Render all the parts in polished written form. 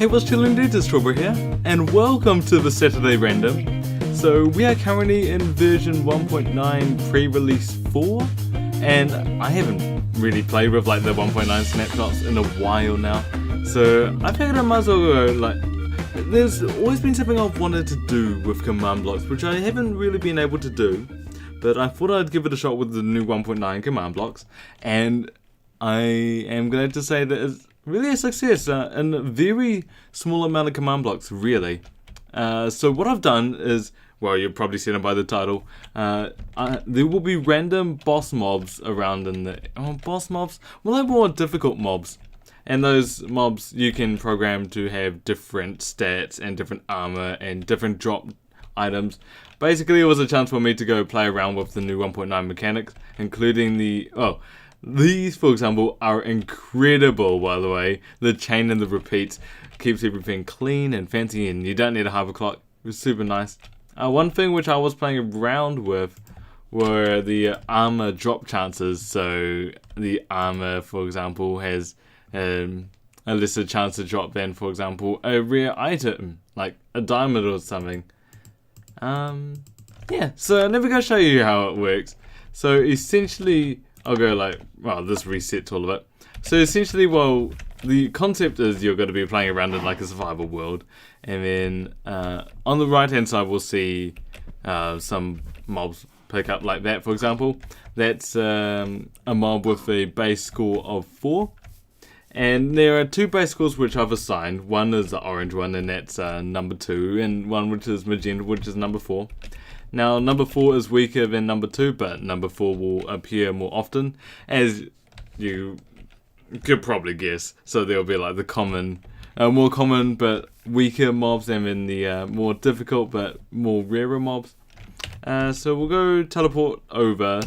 Hey, what's chillin' dude, it's Strawberry here, and welcome to the Saturday Random. So we are currently in version 1.9 pre-release 4, and I haven't really played with like the 1.9 snapshots in a while now. So I figured I might as well go, there's always been something I've wanted to do with command blocks, which I haven't really been able to do, but I thought I'd give it a shot with the new 1.9 command blocks, and I am glad to say that it's really a success in a very small amount of command blocks, really. So what I've done is, well, you've probably seen it by the title, there will be random boss mobs around in the... boss mobs? Well, they're more difficult mobs. And those mobs you can program to have different stats and different armor and different drop items. Basically, it was a chance for me to go play around with the new 1.9 mechanics, including the... these, for example, are incredible, by the way. The chain and the repeats keeps everything clean and fancy, and you don't need a hyper clock. It was super nice. One thing which I was playing around with were the armor drop chances. So the armor, for example, has a lesser chance to drop than, for example, a rare item, like a diamond or something. Yeah, so I'm never going to show you how it works. So essentially... I'll go this resets all of it. So essentially, the concept is you're going to be playing around in like a survival world, and then on the right hand side we'll see some mobs pick up like that. For example, that's a mob with a base score of 4, and there are 2 base scores which I've assigned. One is the orange one, and that's number 2, and one which is magenta, which is number 4. Now, number 4 is weaker than number 2, but number 4 will appear more often, as you could probably guess. So there'll be like the common, more common but weaker mobs, and then the more difficult but more rarer mobs. So we'll go teleport over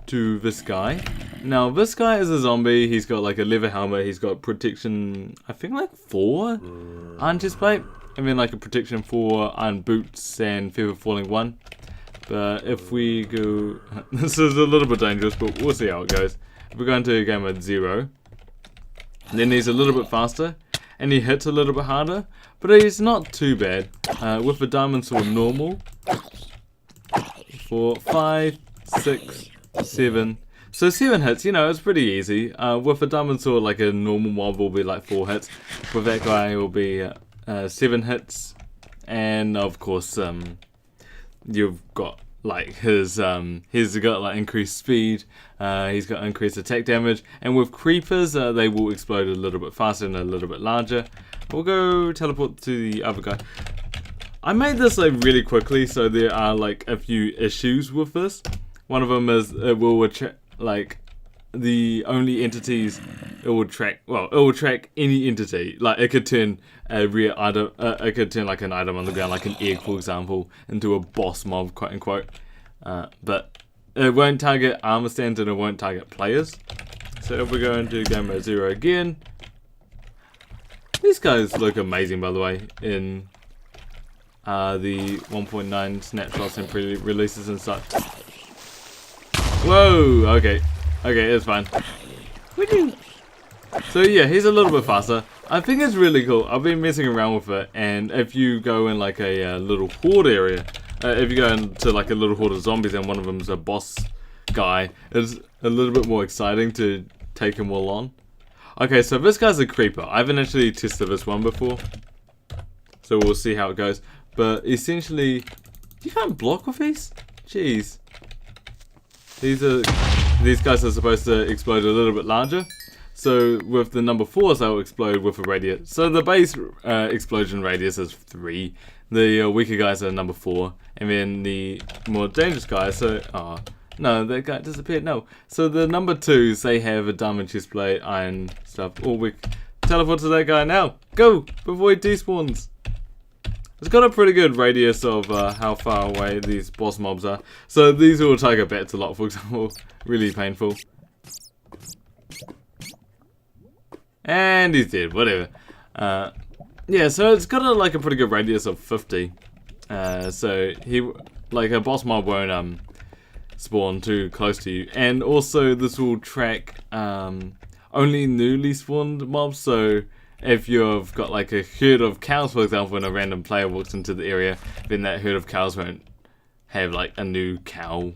to this guy. Now, this guy is a zombie. He's got like a leather helmet. He's got protection, I think like 4 on chest plate. And then like a protection 4 iron boots and feather falling 1. But if we go... this is a little bit dangerous, but we'll see how it goes. If we go into a game mode 0, then he's a little bit faster, and he hits a little bit harder, but he's not too bad. With the diamond sword normal, for 5, 6, 7... So 7 hits, it's pretty easy. With a diamond sword, like a normal mob will be like 4 hits. With that guy, it will be... 7 hits, and of course you've got like he's got like increased speed, he's got increased attack damage, and with creepers they will explode a little bit faster and a little bit larger. We'll go teleport to the other guy. I made this like really quickly, so there are like a few issues with this. One of them is it will like the only entities it will track. Well, it will track any entity. Like it could turn a rare item. It could turn like an item on the ground, like an egg, for example, into a boss mob, quote unquote. But it won't target armor stands and it won't target players. So if we go into game mode 0 again, these guys look amazing, by the way, in the 1.9 snapshots and pre-releases and such. Whoa! Okay, it's fine. So yeah, he's a little bit faster. I think it's really cool. I've been messing around with it, and if you go in like a little horde area, if you go into like a little horde of zombies and one of them's a boss guy, it's a little bit more exciting to take them all on. Okay, so this guy's a creeper. I haven't actually tested this one before, so we'll see how it goes. But essentially, you can't block with these? Jeez. These guys are supposed to explode a little bit larger. So with the number 4s, they'll explode with a radius. So the base explosion radius is 3. The weaker guys are number 4. And then the more dangerous guys, no, that guy disappeared, no. So the number 2s, they have a diamond chest plate, iron stuff. Or we teleport to that guy now. Go! Before he despawns. It's got a pretty good radius of how far away these boss mobs are. So these will target bats a lot, for example. Really painful. And he's dead, whatever. Yeah, so it's got a pretty good radius of 50. So a boss mob won't spawn too close to you. And also this will track only newly spawned mobs, so if you've got like a herd of cows, for example, when a random player walks into the area, then that herd of cows won't have like a new cow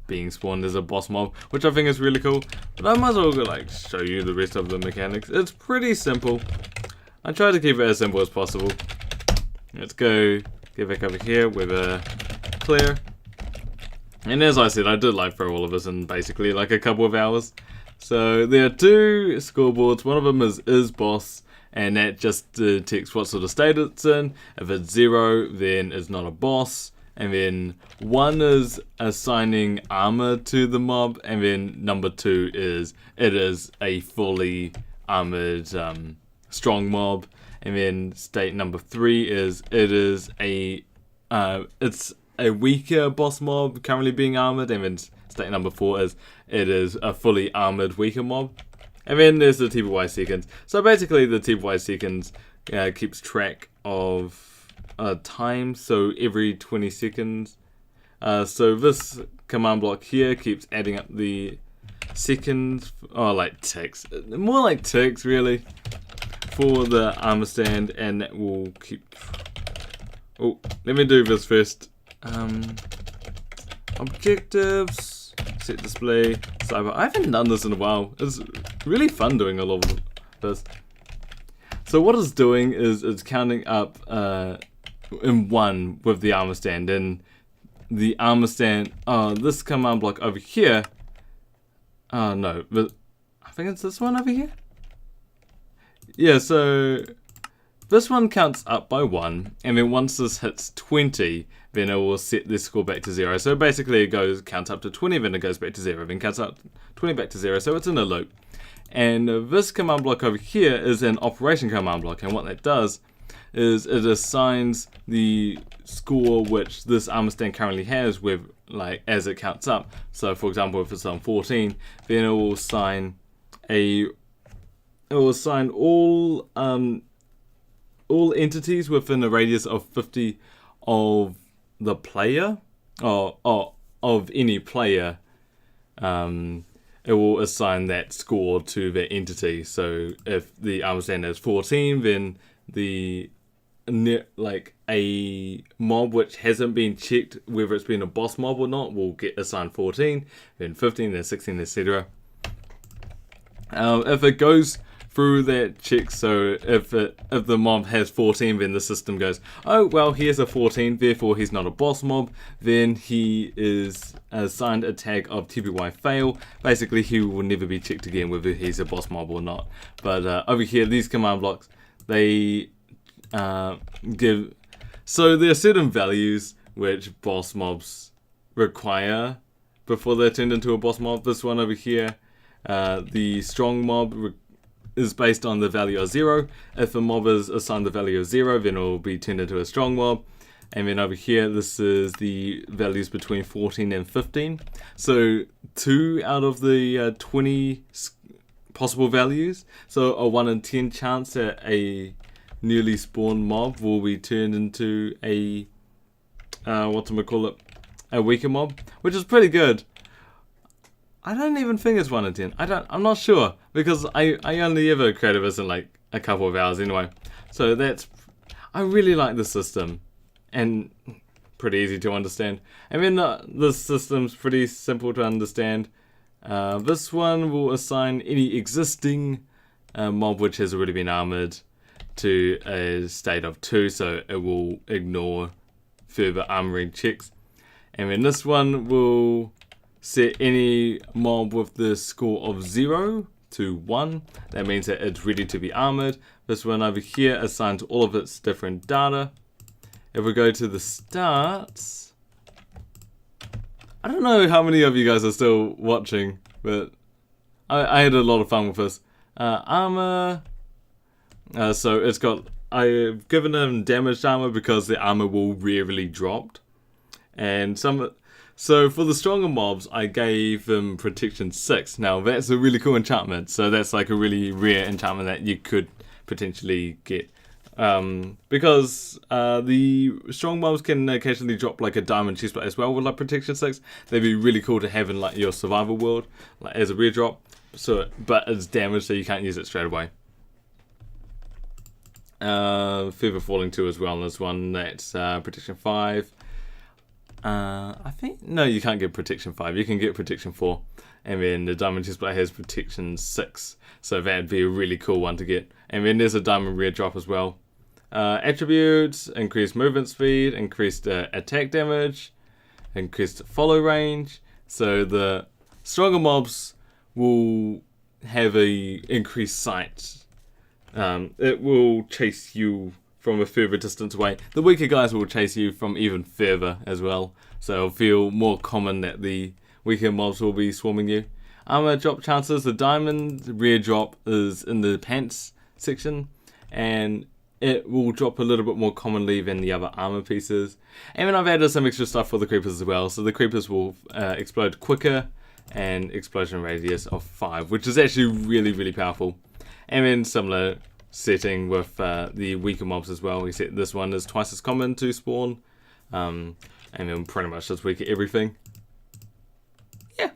being spawned as a boss mob, which I think is really cool. But I might as well like show you the rest of the mechanics. It's pretty simple. I try to keep it as simple as possible. Let's go get back over here with a clear. And as I said, I did like throw all of this in basically like a couple of hours. So there are two scoreboards. One of them is boss, and that just detects what sort of state it's in. If it's 0, then it's not a boss. And then 1 is assigning armor to the mob, and then number 2 is it is a fully armored strong mob. And then state number 3 is it is it's a weaker boss mob currently being armored, and then state number 4 is it is a fully armored weaker mob. And then there's the TBY seconds. So basically the TBY seconds keeps track of time, so every 20 seconds. So this command block here keeps adding up the seconds, like ticks, more like ticks really, for the armor stand, and that will keep. Oh, let me do this first. Objectives, set display, cyber. I haven't done this in a while. It's really fun doing a lot of this. So what it's doing is it's counting up in 1 with the armor stand, and the armor stand. This command block over here. No, but I think it's this one over here. Yeah, so this one counts up by 1, and then once this hits 20, then it will set this score back to 0. So basically it counts up to 20, then it goes back to 0, then counts up 20 back to 0, so it's in a loop. And this command block over here is an operation command block, and what that does is it assigns the score which this armor stand currently has with, like, as it counts up. So for example, if it's on 14, then it will assign all entities within a radius of 50 of the player, or of any player. It will assign that score to that entity. So if the armor stand has 14, then a mob which hasn't been checked whether it's been a boss mob or not will get assigned 14, then 15, then 16, etc. If it goes through that check, so if the mob has 14, then the system goes, oh well, he has a 14, therefore he's not a boss mob, then he is assigned a tag of TBY fail. Basically he will never be checked again whether he's a boss mob or not. But over here, these command blocks, they give, so there are certain values which boss mobs require before they're turned into a boss mob. This one over here, the strong mob is based on the value of 0. If a mob is assigned the value of 0, then it will be turned into a strong mob. And then over here, this is the values between 14 and 15. So 2 out of the 20 possible values. So a 1 in 10 chance that a newly spawned mob will be turned into a a weaker mob, which is pretty good. I don't even think it's 1 in 10. I'm not sure, because I only ever created this in like a couple of hours anyway. So I really like the system, and pretty easy to understand. And then the system's pretty simple to understand. This one will assign any existing mob which has already been armored to a state of 2, so it will ignore further armoring checks. And then this one will set any mob with the score of 0 to 1. That means that it's ready to be armored. This one over here assigns all of its different data. If we go to the stats, I don't know how many of you guys are still watching, but I had a lot of fun with this. Armor, so it's got, I've given them damaged armor because the armor will rarely drop. And so for the stronger mobs, I gave them protection 6. Now that's a really cool enchantment. So that's like a really rare enchantment that you could potentially get. Because the strong mobs can occasionally drop like a diamond chestplate as well with like protection 6. They'd be really cool to have in like your survival world, like as a rare drop. So, but it's damaged, so you can't use it straight away. Feather Falling 2 as well in this one. That's Protection 5. I think, no, you can't get Protection 5. You can get Protection 4. And then the Diamond Chestplate has Protection 6. So that'd be a really cool one to get. And then there's a Diamond Rare drop as well. Attributes, increased movement speed, increased attack damage, increased follow range. So the stronger mobs will have a increased sight. It will chase you from a further distance away. The weaker guys will chase you from even further as well. So it'll feel more common that the weaker mobs will be swarming you. Armor drop chances. The diamond rare drop is in the pants section, and it will drop a little bit more commonly than the other armor pieces. And then I've added some extra stuff for the creepers as well. So the creepers will explode quicker and explosion radius of 5, which is actually really, really powerful. And then similar setting with the weaker mobs as well. We set this one is twice as common to spawn. And then pretty much just weaker everything. Yeah.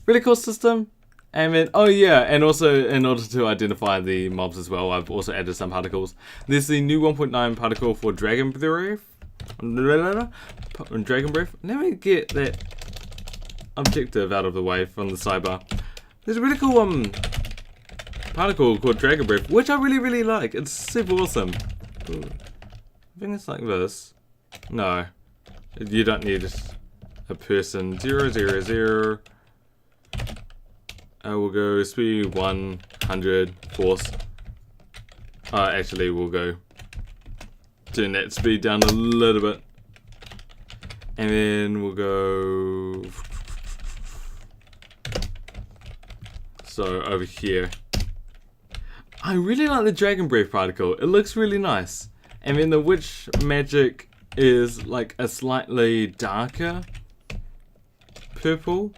Really cool system. And then, oh yeah, and also in order to identify the mobs as well, I've also added some particles. There's the new 1.9 particle for Dragon Breath. Dragon Breath. Let me get that objective out of the way from the sidebar. There's a really cool particle called Dragon Breath, which I really, really like. It's super awesome. Ooh. I think it's like this. No, you don't need a person. 0, 0, 0. I will go speed 100 force. Actually, we'll go turn that speed down a little bit, and then we'll go. So over here, I really like the Dragon Breath particle. It looks really nice. And then the Witch Magic is like a slightly darker purple.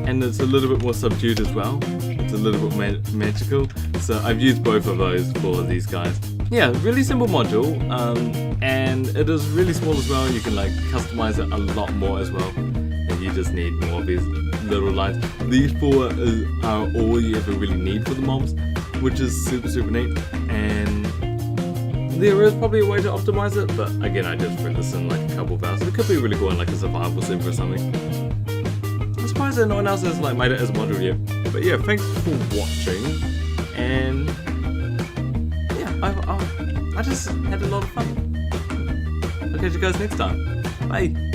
And it's a little bit more subdued as well. It's a little bit magical. So I've used both of those for these guys. Yeah, really simple module. And it is really small as well. You can like customize it a lot more as well. And you just need more of these little lines. These 4 are all you ever really need for the mobs, which is super, super neat. And there is probably a way to optimize it, but again, I just threw this in like a couple of hours. It could be really cool in like a survival server or something. I'm surprised that no one else has like made it as a module yet. But yeah, thanks for watching, and yeah, I just had a lot of fun. I'll catch you guys next time. Bye.